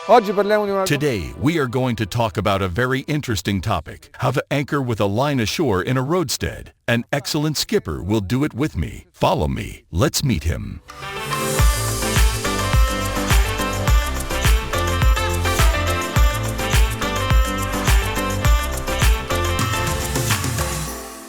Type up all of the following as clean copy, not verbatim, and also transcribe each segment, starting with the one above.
Oggi parliamo di una... Today, we are going to talk about a very interesting topic, how to anchor with a line ashore in a roadstead. An excellent skipper will do it with me. Follow me. Let's meet him.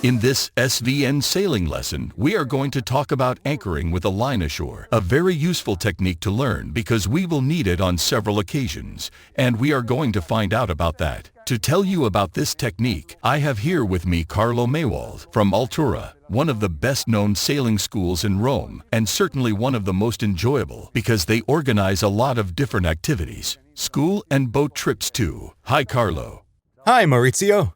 In this SVN sailing lesson, we are going to talk about anchoring with a line ashore, a very useful technique to learn because we will need it on several occasions, and we are going to find out about that. To tell you about this technique, I have here with me Carlo Maywald from Altura, one of the best-known sailing schools in Rome, and certainly one of the most enjoyable because they organize a lot of different activities, school and boat trips too. Hi, Carlo. Hi, Maurizio.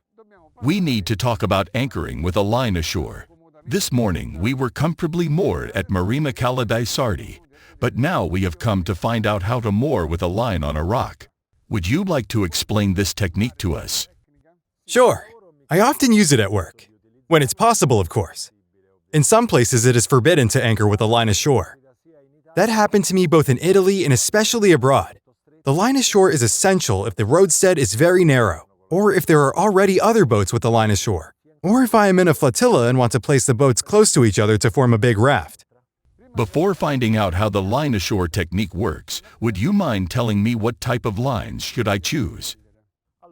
We need to talk about anchoring with a line ashore. This morning we were comfortably moored at Marina Cala dei Sardi, but now we have come to find out how to moor with a line on a rock. Would you like to explain this technique to us? Sure. I often use it at work. When it's possible, of course. In some places it is forbidden to anchor with a line ashore. That happened to me both in Italy and especially abroad. The line ashore is essential if the roadstead is very narrow, or if there are already other boats with the line ashore, or if I am in a flotilla and want to place the boats close to each other to form a big raft. Before finding out how the line ashore technique works, would you mind telling me what type of lines should I choose?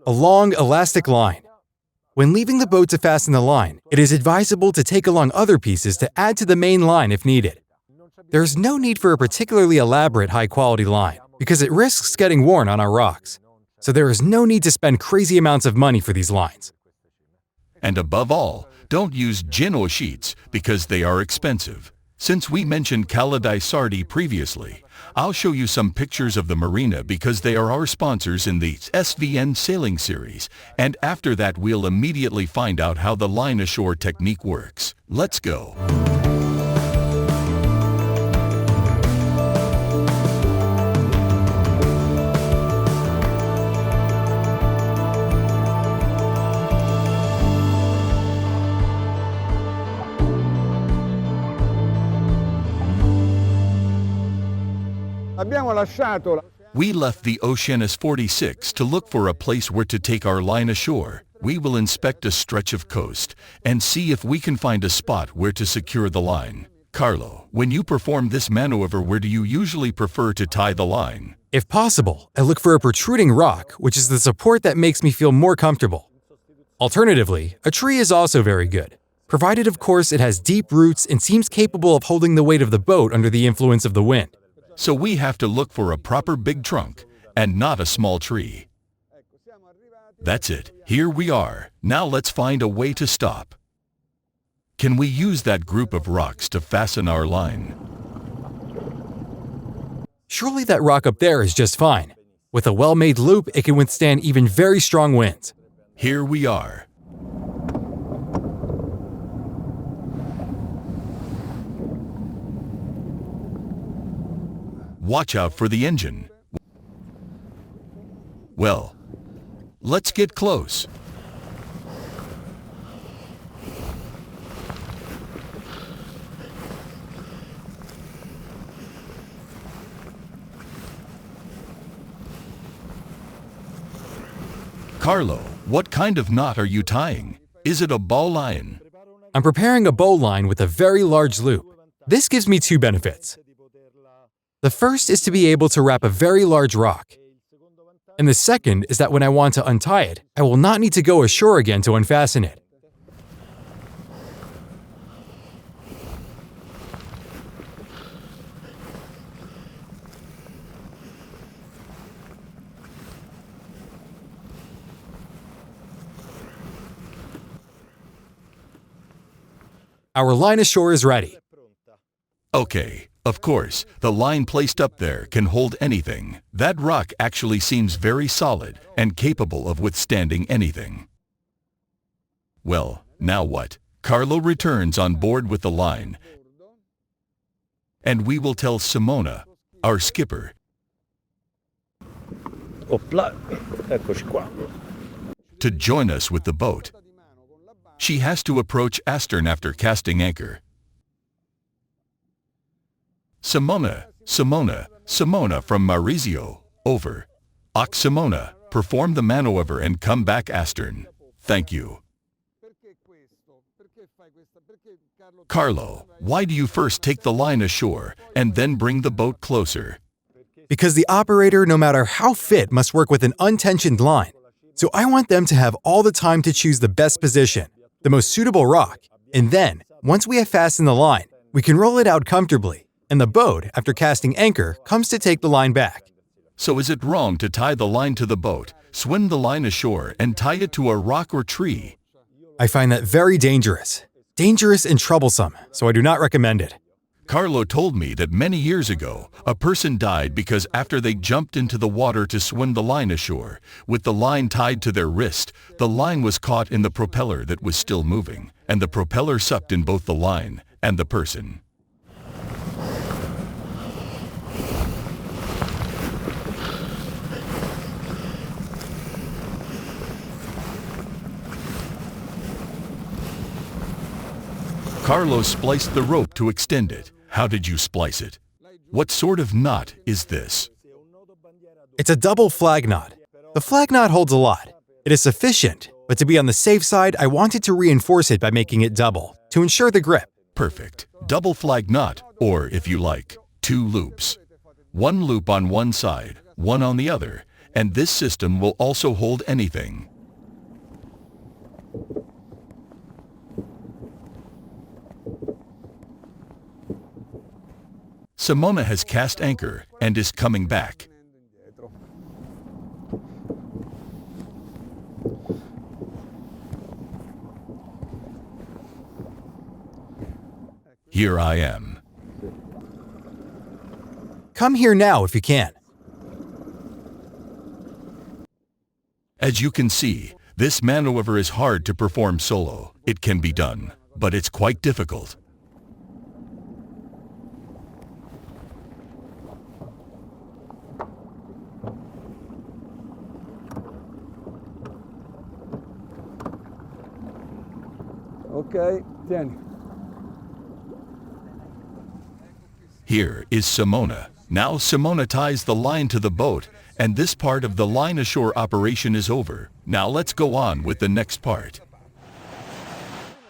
A long, elastic line. When leaving the boat to fasten the line, it is advisable to take along other pieces to add to the main line if needed. There is no need for a particularly elaborate high-quality line, because it risks getting worn on our rocks. So there is no need to spend crazy amounts of money for these lines. And above all, don't use gin sheets because they are expensive. Since we mentioned Cala dei Sardi previously, I'll show you some pictures of the marina because they are our sponsors in the SVN sailing series, and after that we'll immediately find out how the line ashore technique works. Let's go. We left the Oceanus 46 to look for a place where to take our line ashore. We will inspect a stretch of coast and see if we can find a spot where to secure the line. Carlo, when you perform this maneuver, where do you usually prefer to tie the line? If possible, I look for a protruding rock, which is the support that makes me feel more comfortable. Alternatively, a tree is also very good, provided of course it has deep roots and seems capable of holding the weight of the boat under the influence of the wind. So we have to look for a proper big trunk and not a small tree. That's it. Here we are. Now let's find a way to stop. Can we use that group of rocks to fasten our line? Surely that rock up there is just fine. With a well-made loop, it can withstand even very strong winds. Here we are. Watch out for the engine. Well, let's get close. Carlo, what kind of knot are you tying? Is it a bowline? I'm preparing a bowline with a very large loop. This gives me two benefits. The first is to be able to wrap a very large rock. And the second is that when I want to untie it, I will not need to go ashore again to unfasten it. Our line ashore is ready. Okay. Of course, the line placed up there can hold anything. That rock actually seems very solid and capable of withstanding anything. Well, now what? Carlo returns on board with the line, and we will tell Simona, our skipper, Eccoci qua. to join us with the boat. She has to approach astern after casting anchor. Simona from Maurizio, over. Oxymona, perform the maneuver and come back astern. Thank you. Carlo, why do you first take the line ashore and then bring the boat closer? Because the operator, no matter how fit, must work with an untensioned line. So I want them to have all the time to choose the best position, the most suitable rock, and then, once we have fastened the line, we can roll it out comfortably, and the boat, after casting anchor, comes to take the line back. So is it wrong to tie the line to the boat, swim the line ashore, and tie it to a rock or tree? I find that very dangerous. Dangerous and troublesome, so I do not recommend it. Carlo told me that many years ago, a person died because after they jumped into the water to swim the line ashore, with the line tied to their wrist, the line was caught in the propeller that was still moving, and the propeller sucked in both the line and the person. Carlo spliced the rope to extend it. How did you splice it? What sort of knot is this? It's a double flag knot. The flag knot holds a lot. It is sufficient, but to be on the safe side, I wanted to reinforce it by making it double, to ensure the grip. Perfect. Double flag knot, or if you like, 2 loops. 1 loop on one side, 1 on the other, and this system will also hold anything. Simona has cast anchor and is coming back. Here I am. Come here now if you can. As you can see, this maneuver is hard to perform solo. It can be done, but it's quite difficult. Ok, tieni. Here is Simona. Now Simona ties the line to the boat, and this part of the line ashore operation is over. Now let's go on with the next part.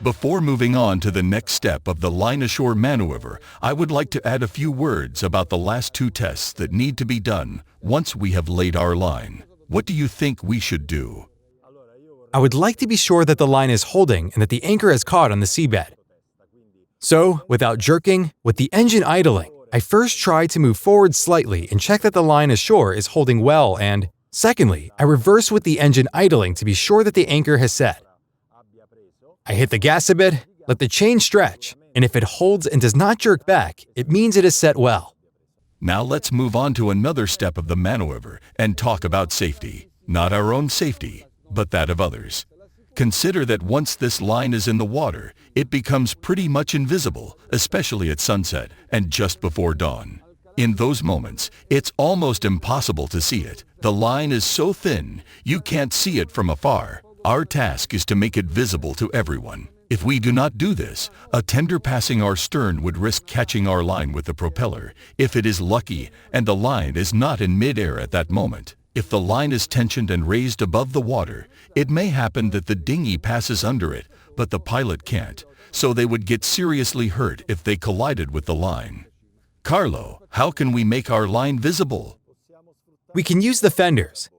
Before moving on to the next step of the line ashore maneuver, I would like to add a few words about the last 2 tests that need to be done once we have laid our line. What do you think we should do? I would like to be sure that the line is holding and that the anchor is caught on the seabed. So, without jerking, with the engine idling, I first try to move forward slightly and check that the line ashore is holding well, and secondly, I reverse with the engine idling to be sure that the anchor has set. I hit the gas a bit, let the chain stretch, and if it holds and does not jerk back, it means it is set well. Now let's move on to another step of the maneuver and talk about safety. Not our own safety, but that of others. Consider that once this line is in the water, it becomes pretty much invisible, especially at sunset and just before dawn. In those moments, it's almost impossible to see it. The line is so thin, you can't see it from afar. Our task is to make it visible to everyone. If we do not do this, a tender passing our stern would risk catching our line with the propeller, if it is lucky and the line is not in mid-air at that moment. If the line is tensioned and raised above the water, it may happen that the dinghy passes under it, but the pilot can't, so they would get seriously hurt if they collided with the line. Carlo, how can we make our line visible? We can use the fenders.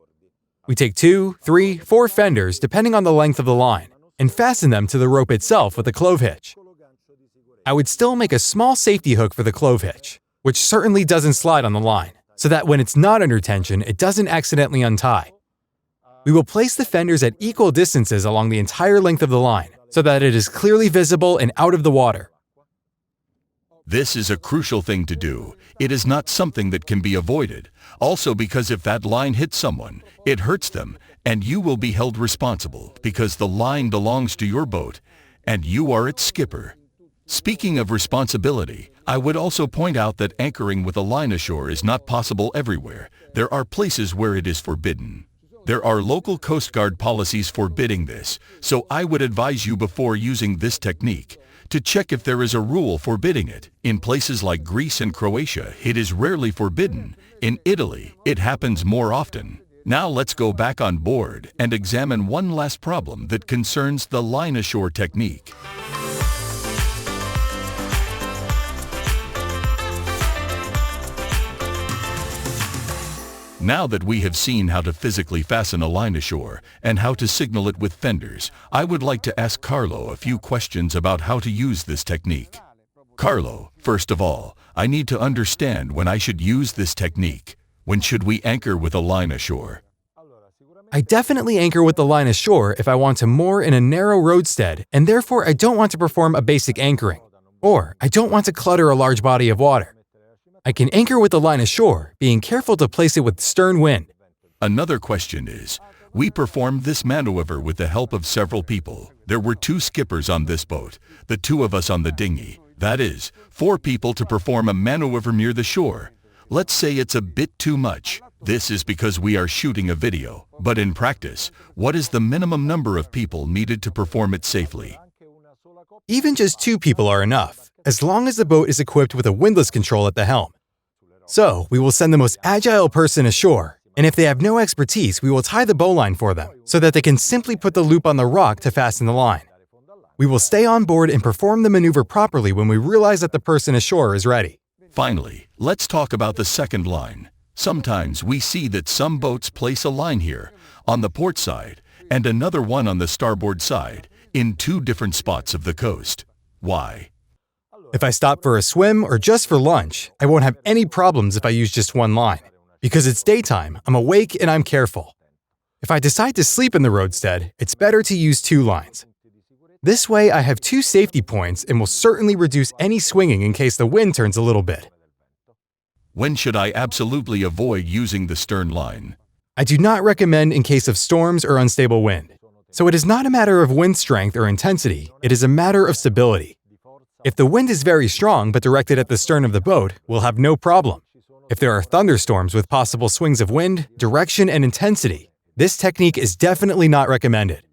We take 2, 3, 4 fenders depending on the length of the line, and fasten them to the rope itself with a clove hitch. I would still make a small safety hook for the clove hitch, which certainly doesn't slide on the line, so that when it's not under tension, it doesn't accidentally untie. We will place the fenders at equal distances along the entire length of the line, so that it is clearly visible and out of the water. This is a crucial thing to do. It is not something that can be avoided. Also because if that line hits someone, it hurts them, and you will be held responsible because the line belongs to your boat, and you are its skipper. Speaking of responsibility, I would also point out that anchoring with a line ashore is not possible everywhere. There are places where it is forbidden. There are local Coast Guard policies forbidding this, so I would advise you before using this technique to check if there is a rule forbidding it. In places like Greece and Croatia, it is rarely forbidden. In Italy, it happens more often. Now let's go back on board and examine one last problem that concerns the line ashore technique. Now that we have seen how to physically fasten a line ashore and how to signal it with fenders, I would like to ask Carlo a few questions about how to use this technique. Carlo, first of all, I need to understand when I should use this technique. When should we anchor with a line ashore? I definitely anchor with the line ashore if I want to moor in a narrow roadstead and therefore I don't want to perform a basic anchoring, or I don't want to clutter a large body of water. I can anchor with the line ashore, being careful to place it with stern wind. Another question is, we performed this maneuver with the help of several people. There were 2 skippers on this boat, the 2 of us on the dinghy. That is, 4 people to perform a maneuver near the shore. Let's say it's a bit too much. This is because we are shooting a video. But in practice, what is the minimum number of people needed to perform it safely? Even just 2 people are enough, as long as the boat is equipped with a windlass control at the helm. So, we will send the most agile person ashore, and if they have no expertise, we will tie the bowline for them, so that they can simply put the loop on the rock to fasten the line. We will stay on board and perform the maneuver properly when we realize that the person ashore is ready. Finally, let's talk about the second line. Sometimes we see that some boats place a line here, on the port side, and another one on the starboard side, in 2 different spots of the coast. Why? If I stop for a swim or just for lunch, I won't have any problems if I use just one line. Because it's daytime, I'm awake and I'm careful. If I decide to sleep in the roadstead, it's better to use 2 lines. This way I have 2 safety points and will certainly reduce any swinging in case the wind turns a little bit. When should I absolutely avoid using the stern line? I do not recommend in case of storms or unstable wind. So it is not a matter of wind strength or intensity, it is a matter of stability. If the wind is very strong but directed at the stern of the boat, we'll have no problem. If there are thunderstorms with possible swings of wind, direction, and intensity, this technique is definitely not recommended.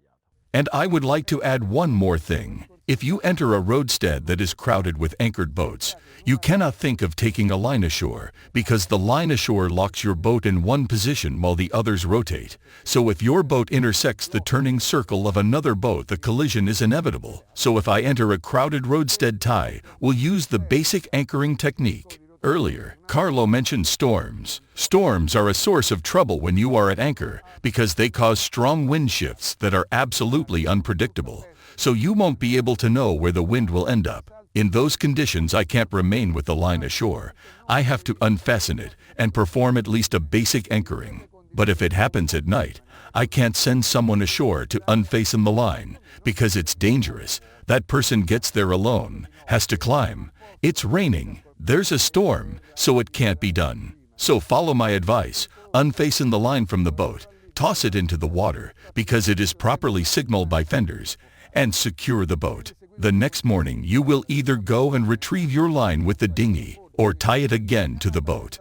And I would like to add one more thing. If you enter a roadstead that is crowded with anchored boats, you cannot think of taking a line ashore because the line ashore locks your boat in one position while the others rotate. So if your boat intersects the turning circle of another boat, the collision is inevitable. So if I enter a crowded roadstead tie, we'll use the basic anchoring technique. Earlier, Carlo mentioned storms. Storms are a source of trouble when you are at anchor because they cause strong wind shifts that are absolutely unpredictable. So you won't be able to know where the wind will end up. In those conditions, I can't remain with the line ashore. I have to unfasten it and perform at least a basic anchoring. But if it happens at night, I can't send someone ashore to unfasten the line because it's dangerous. That person gets there alone, has to climb. It's raining, there's a storm, so it can't be done. So follow my advice, unfasten the line from the boat, toss it into the water because it is properly signaled by fenders, and secure the boat. The next morning you will either go and retrieve your line with the dinghy or tie it again to the boat.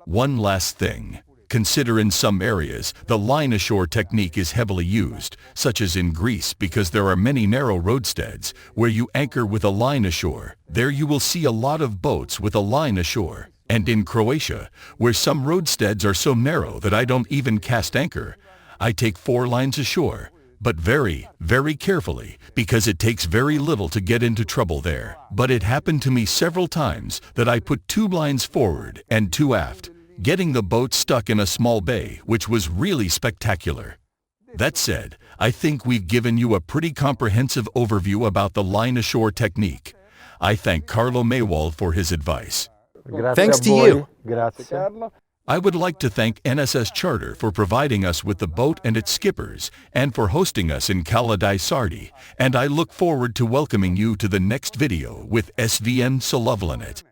One last thing. Consider in some areas the line ashore technique is heavily used, such as in Greece because there are many narrow roadsteads where you anchor with a line ashore. There you will see a lot of boats with a line ashore. And in Croatia, where some roadsteads are so narrow that I don't even cast anchor, I take 4 lines ashore. But very, very carefully, because it takes very little to get into trouble there. But it happened to me several times that I put 2 lines forward and 2 aft, getting the boat stuck in a small bay, which was really spectacular. That said, I think we've given you a pretty comprehensive overview about the line ashore technique. I thank Carlo Maywald for his advice. Thanks to you. I would like to thank NSS Charter for providing us with the boat and its skippers and for hosting us in Kalidai Sardi, and I look forward to welcoming you to the next video with SVN CATAMRANAS.